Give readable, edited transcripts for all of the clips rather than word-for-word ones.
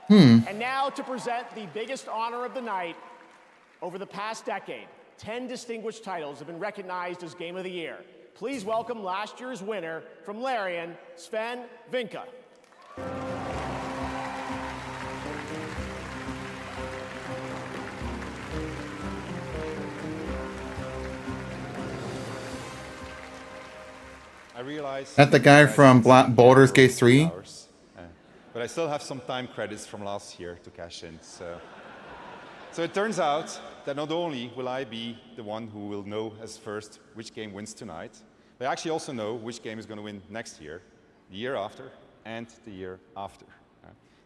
And now to present the biggest honor of the night, over the past decade, 10 distinguished titles have been recognized as Game of the Year. Please welcome last year's winner from Larian, Sven Vinca. I realize That's the guy from Baldur's Gate 3? But I still have some time credits from last year to cash in. So it turns out that not only will I be the one who will know as first which game wins tonight, but I actually also know which game is going to win next year, the year after, and the year after.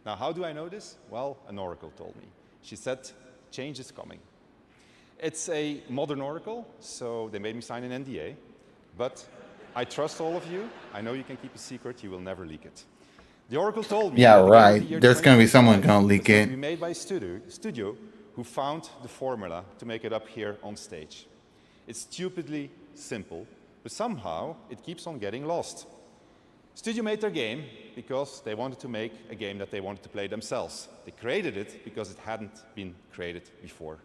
Now, how do I know this? Well, an oracle told me. She said, change is coming. It's a modern oracle, so they made me sign an NDA, but I trust all of you. I know you can keep a secret. You will never leak it. The oracle told me. Yeah, that the right. Game of the Year There's gonna be someone 2025 gonna leak was going to it. be made by a studio who found the formula to make it up here on stage. It's stupidly simple, but somehow it keeps on getting lost. Studio made their game because they wanted to make a game that they wanted to play themselves. They created it because it hadn't been created before.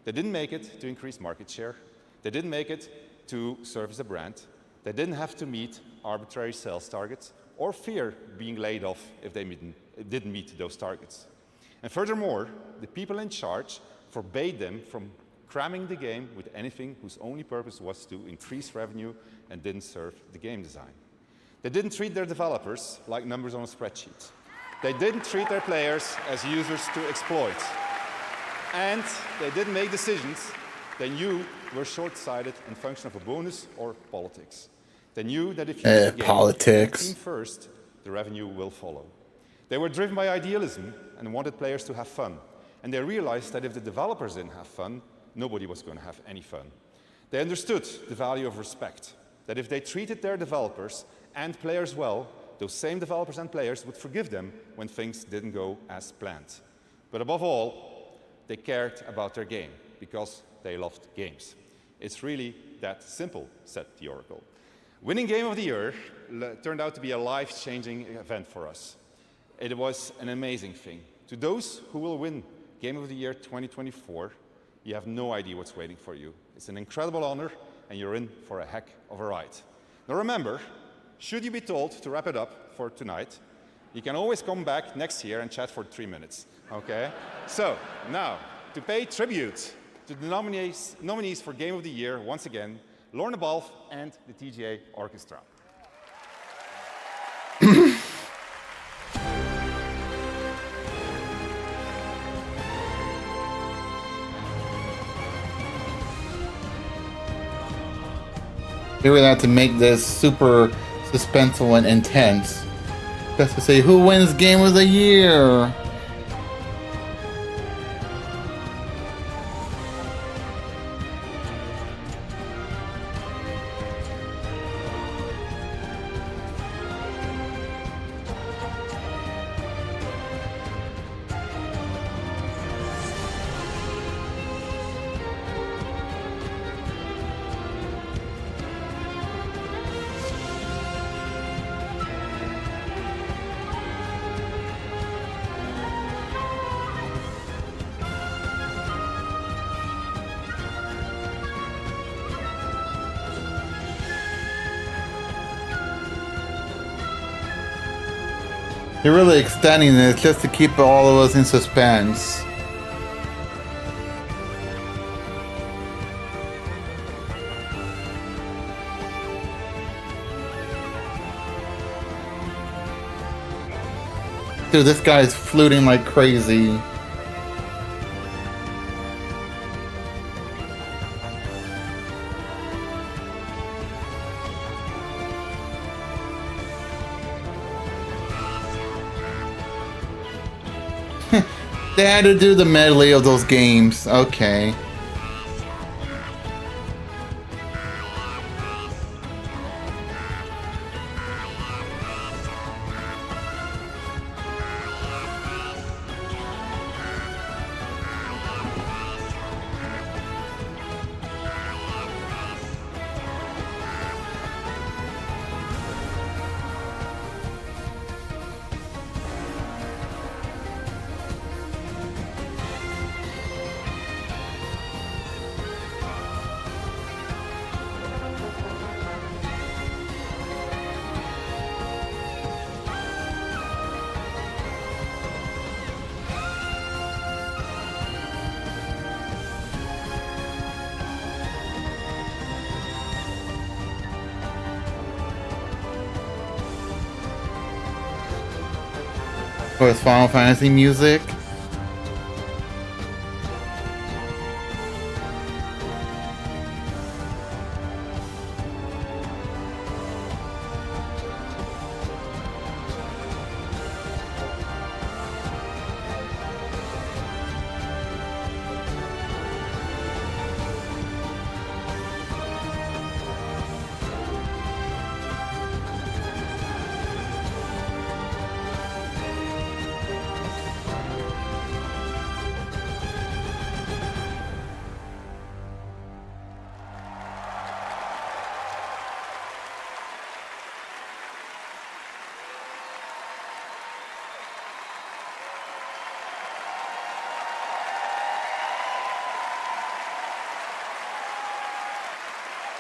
They didn't make it to increase market share. They didn't make it to serve as a brand. They didn't have to meet arbitrary sales targets or fear being laid off if they didn't meet those targets. And furthermore, the people in charge forbade them from cramming the game with anything whose only purpose was to increase revenue and didn't serve the game design. They didn't treat their developers like numbers on a spreadsheet. They didn't treat their players as users to exploit. And they didn't make decisions they knew were short-sighted and function of a bonus or politics. They knew that if you make a game politics. team first, the revenue will follow. They were driven by idealism and wanted players to have fun. And they realized that if the developers didn't have fun, nobody was going to have any fun. They understood the value of respect, that if they treated their developers and players well, those same developers and players would forgive them when things didn't go as planned. But above all, they cared about their game because they loved games. It's really that simple, said the oracle. Winning Game of the Year turned out to be a life-changing event for us. It was an amazing thing. To those who will win Game of the Year 2024, you have no idea what's waiting for you. It's an incredible honor, and you're in for a heck of a ride. Now remember, should you be told to wrap it up for tonight, you can always come back next year and chat for 3 minutes, okay? So, now, to pay tribute to the nominees for Game of the Year, once again, Lorna Balfe and the TGA Orchestra. We would have to make this super suspenseful and intense. Just to say who wins Game of the Year. They're really extending this just to keep all of us in suspense. Dude, this guy's fluting like crazy. They had to do the medley of those games. Okay. For his Final Fantasy music.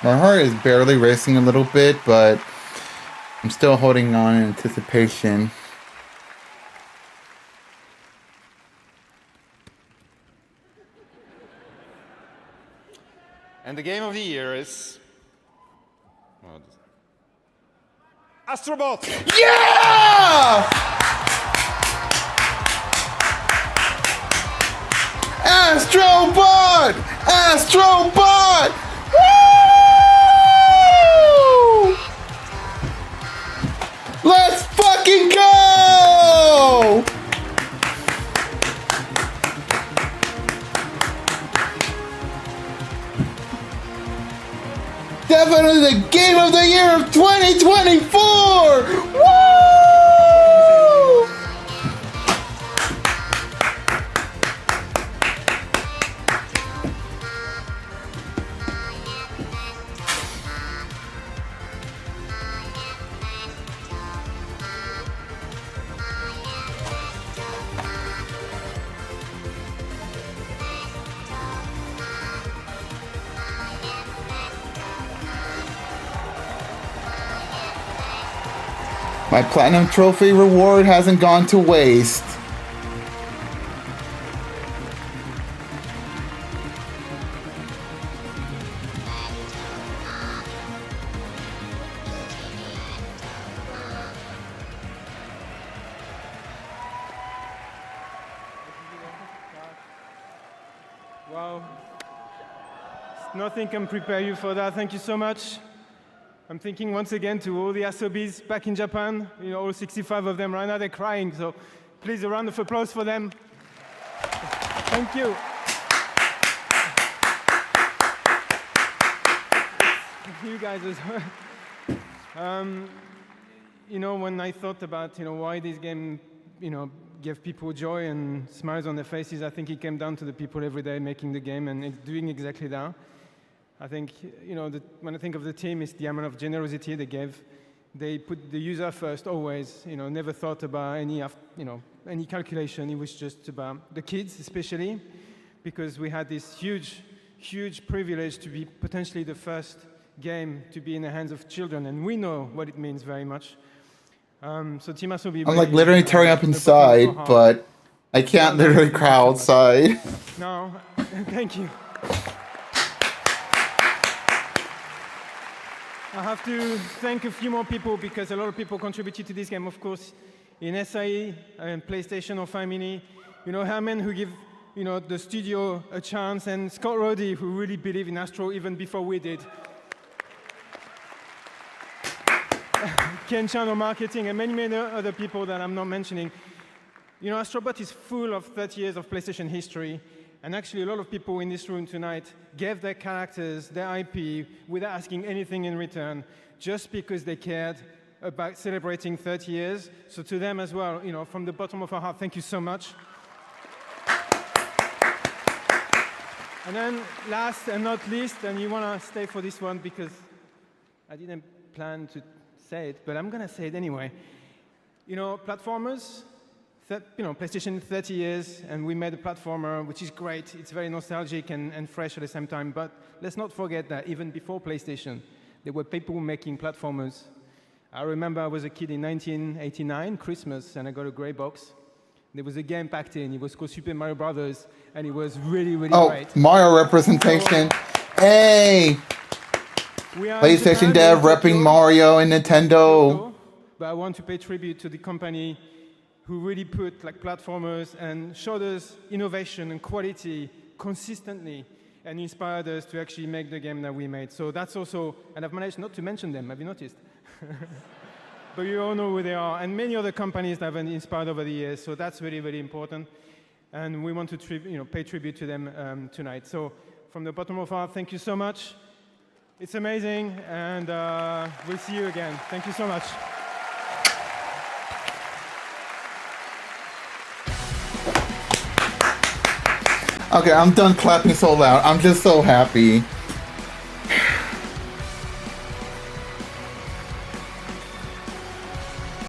My heart is barely racing a little bit, but I'm still holding on in anticipation. And the game of the year is Astrobot. Yeah! Astrobot! Astrobot! Woo! Let's fucking go! Definitely the game of the year of 2024! Woo! My platinum trophy reward hasn't gone to waste. Wow. Nothing can prepare you for that. Thank you so much. I'm thinking once again to all the Asobis back in Japan, all 65 of them right now, they're crying. So please, a round of applause for them. Thank you. You guys as well. When I thought about, why this game, gave people joy and smiles on their faces, I think it came down to the people every day making the game and doing exactly that. I think, when I think of the team, it's the amount of generosity they gave. They put the user first always, never thought about any calculation. It was just about the kids, especially, because we had this huge, huge privilege to be potentially the first game to be in the hands of children, and we know what it means very much. So Team Asobi... I'm like literally tearing up inside, but I can't literally cry outside. No, thank you. I have to thank a few more people because a lot of people contributed to this game, of course, in SIE and PlayStation or Family. Herman, who give the studio a chance, and Scott Roddy, who really believed in Astro even before we did. Ken Chan on marketing, and many, many other people that I'm not mentioning. Astrobot is full of 30 years of PlayStation history. And actually, a lot of people in this room tonight gave their characters, their IP, without asking anything in return, just because they cared about celebrating 30 years. So to them as well, from the bottom of our heart, thank you so much. And then last and not least, and you want to stay for this one because I didn't plan to say it, but I'm going to say it anyway. Platformers, PlayStation 30 years, and we made a platformer, which is great. It's very nostalgic and fresh at the same time. But let's not forget that even before PlayStation, there were people making platformers. I remember I was a kid in 1989, Christmas, and I got a gray box. There was a game packed in. It was called Super Mario Brothers, and it was really, really great. Mario representation. Hey! PlayStation dev repping Mario and Nintendo. But I want to pay tribute to the company who really put like platformers and showed us innovation and quality consistently and inspired us to actually make the game that we made. So that's also, and I've managed not to mention them, have you noticed? But you all know who they are, and many other companies that have been inspired over the years, so that's really, really important. And we want to pay tribute to them tonight. So from the bottom of our heart, thank you so much. It's amazing, and we'll see you again. Thank you so much. Okay, I'm done clapping so loud. I'm just so happy.